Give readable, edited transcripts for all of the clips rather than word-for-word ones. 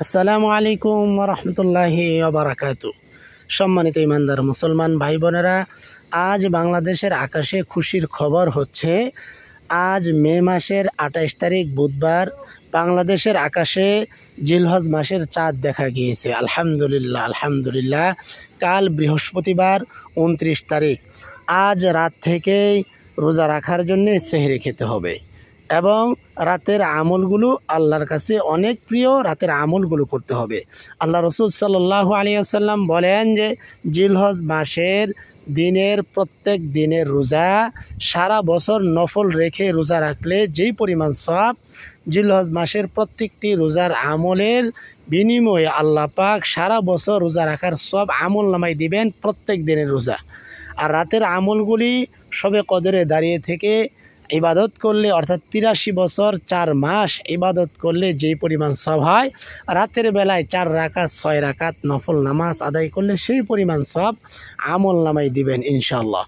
আসসালামু আলাইকুম ওয়া রাহমাতুল্লাহি ওয়া বারাকাতুহু। সম্মানিত ইমানদার মুসলমান ভাই বোনেরা, আজ বাংলাদেশের আকাশে খুশির খবর হচ্ছে, আজ মে মাসের ২৮ তারিখ বুধবার বাংলাদেশের আকাশে জিলহজ মাসের চাঁদ দেখা গিয়েছে। আলহামদুলিল্লাহ আলহামদুলিল্লাহ। কাল বৃহস্পতিবার ২৯ তারিখ, আজ রাত থেকেই রোজা রাখার জন্যে সেহরি খেতে হবে এবং রাতের আমলগুলো আল্লাহর কাছে অনেক প্রিয়, রাতের আমলগুলো করতে হবে। আল্লাহ রসুল সাল্লাল্লাহু আলাইহি ওয়াসাল্লাম বলেন যে জিলহজ মাসের দিনের প্রত্যেক দিনের রোজা সারা বছর নফল রেখে রোজা রাখলে যেই পরিমাণ সওয়াব, জিলহজ মাসের প্রত্যেকটি রোজার আমলের বিনিময়ে আল্লাহ পাক সারা বছর রোজা রাখার সব আমল নামাই দিবেন প্রত্যেক দিনের রোজা। আর রাতের আমলগুলি শবে কদরে দাঁড়িয়ে থেকে ইবাদত করলে, অর্থাৎ ৮৩ বছর ৪ মাস ইবাদত করলে যেই পরিমাণ সওয়াব হয়, রাতের বেলায় ৪ রাকাত ৬ রাকাত নফল নামাজ আদায় করলে সেই পরিমাণ সওয়াব আমল নামাই দিবেন ইনশাআল্লাহ।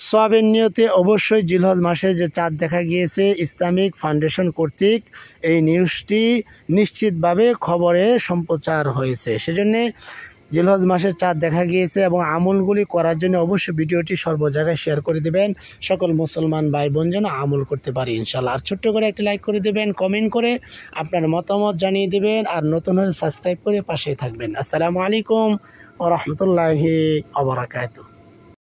সওয়াবের নিয়তে অবশ্যই জিলহজ মাসের যে চাঁদ দেখা গিয়েছে, ইসলামিক ফাউন্ডেশন কর্তৃক এই নিউজটি নিশ্চিতভাবে খবরে সম্প্রচার হয়েছে। সেজন্যে জিলহজ মাসের চাঁদ দেখা গিয়েছে এবং আমলগুলি করার জন্য অবশ্যই ভিডিওটি সর্ব জায়গায় শেয়ার করে দেবেন, সকল মুসলমান ভাই বোন যেন আমল করতে পারি ইনশাআল্লাহ। আর ছোট্ট করে একটি লাইক করে দেবেন, কমেন্ট করে আপনার মতামত জানিয়ে দেবেন, আর নতুন হলে সাবস্ক্রাইব করে পাশেই থাকবেন। আসসালামু আলাইকুম ওয়া রাহমাতুল্লাহি ওয়া বারাকাতুহু।